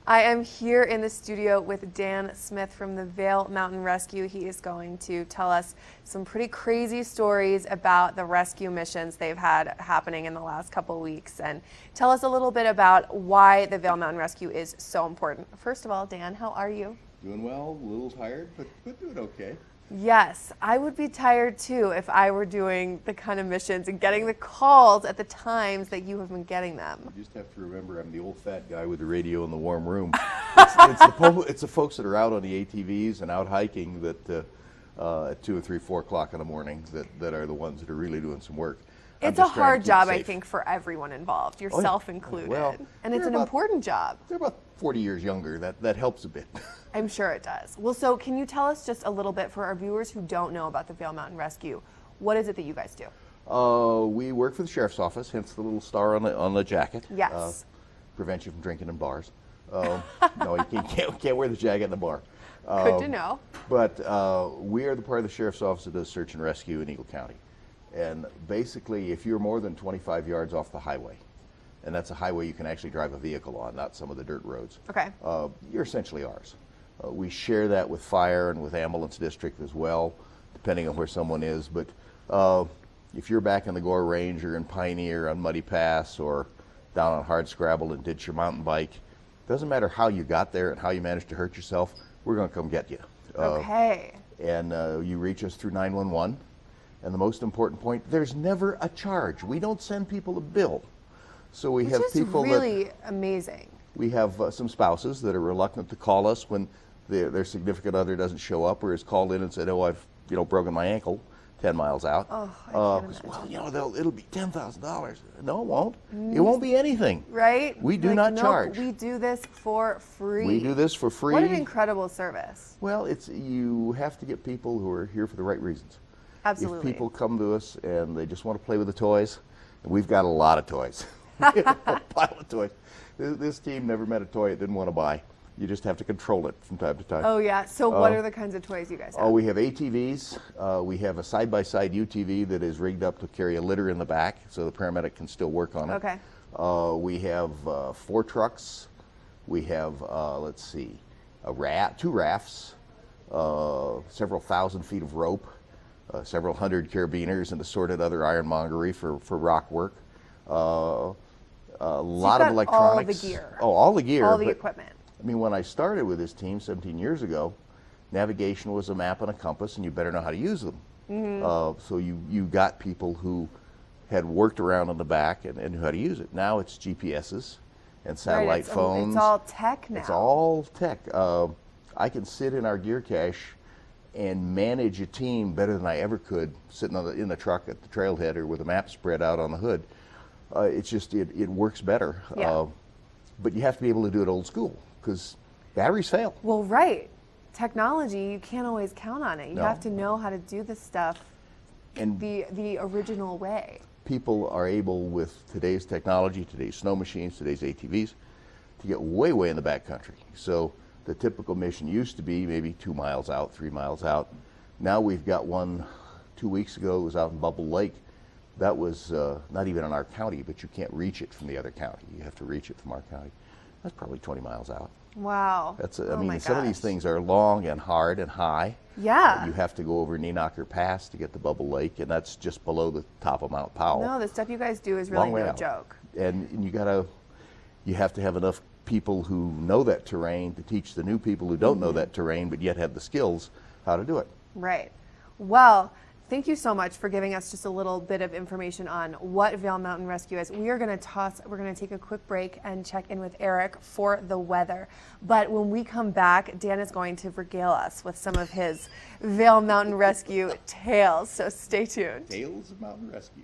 I am here in the studio with Dan Smith from the Vail Mountain Rescue. He is going to tell us some pretty crazy stories about the rescue missions they've had happening in the last couple of weeks, and tell us a little bit about why the Vail Mountain Rescue is so important. First of all, Dan, how are you? Doing well, a little tired, but doing okay. Yes, I would be tired too if I were doing the kind of missions and getting the calls at the times that you have been getting them. You just have to remember I'm the old fat guy with the radio in the warm room. It's the folks that are out on the ATVs and out hiking that at 2 or 3, 4 o'clock in the morning that are the ones that are really doing some work. It's a hard job, I think, for everyone involved, yourself included. Well, and it's an important job. They're about 40 years younger. That helps a bit. I'm sure it does. Well, so can you tell us just a little bit for our viewers who don't know about the Vail Mountain Rescue? What is it that you guys do? We work for the sheriff's office, hence the little star on the jacket. Yes. Prevents you from drinking in bars. No, you can't wear the jacket in the bar. Good to know. But we are the part of the sheriff's office that does search and rescue in Eagle County. And basically, if you're more than 25 yards off the highway, and that's a highway you can actually drive a vehicle on, not some of the dirt roads, okay, you're essentially ours. We share that with fire and with ambulance district as well, depending on where someone is. But if you're back in the Gore Range or in Pioneer on Muddy Pass or down on Hardscrabble and ditch your mountain bike, doesn't matter how you got there and how you managed to hurt yourself, we're going to come get you. Okay. And you reach us through 911. And the most important point, there's never a charge. We don't send people a bill. So we have people really amazing. We have some spouses that are reluctant to call us when their significant other doesn't show up or is called in and said, "Oh, I've broken my ankle 10 miles out." Oh, I can't imagine. Well, it'll be $10,000. No, it won't. It won't be anything. Right? We do not charge. We do this for free. We do this for free. What an incredible service. Well, you have to get people who are here for the right reasons. Absolutely. If people come to us and they just want to play with the toys, and we've got a lot of toys. A pile of toys. This team never met a toy it didn't want to buy. You just have to control it from time to time. Oh, yeah. So what are the kinds of toys you guys have? Oh, we have ATVs. We have a side-by-side UTV that is rigged up to carry a litter in the back so the paramedic can still work on it. Okay. We have 4 trucks. We have, let's see, 2 rafts, several thousand feet of rope, several hundred carabiners and assorted other ironmongery for rock work. A lot of electronics. All the gear. Oh, all the gear. All the equipment. I mean, when I started with this team 17 years ago, navigation was a map and a compass, and you better know how to use them. Mm-hmm. So you got people who had worked around on the back and knew how to use it. Now it's GPSs and satellite phones. It's all tech now. It's all tech. I can sit in our gear cache and manage a team better than I ever could sitting in the truck at the trailhead or with a map spread out on the hood. It's just, it works better. Yeah. But you have to be able to do it old school because batteries fail. Well, right. Technology, you can't always count on it. You have to know how to do this stuff and the original way. People are able, with today's technology, today's snow machines, today's ATVs, to get way, way in the backcountry. So the typical mission used to be maybe 2 miles out, 3 miles out. Now we've got one 2 weeks ago. It was out in Bubble Lake. That was not even in our county, but you can't reach it from the other county. You have to reach it from our county. That's probably 20 miles out. Wow. I mean, some of these things are long and hard and high. Yeah. You have to go over Knee-Knocker Pass to get to Bubble Lake, and that's just below the top of Mount Powell. No, the stuff you guys do is really no joke. And you have to have enough people who know that terrain to teach the new people who don't know that terrain but yet have the skills how to do it. Right. Well, thank you so much for giving us just a little bit of information on what Vail Mountain Rescue is. We're going to take a quick break and check in with Eric for the weather. But when we come back, Dan is going to regale us with some of his Vail Mountain Rescue tales. So stay tuned. Tales of Mountain Rescue.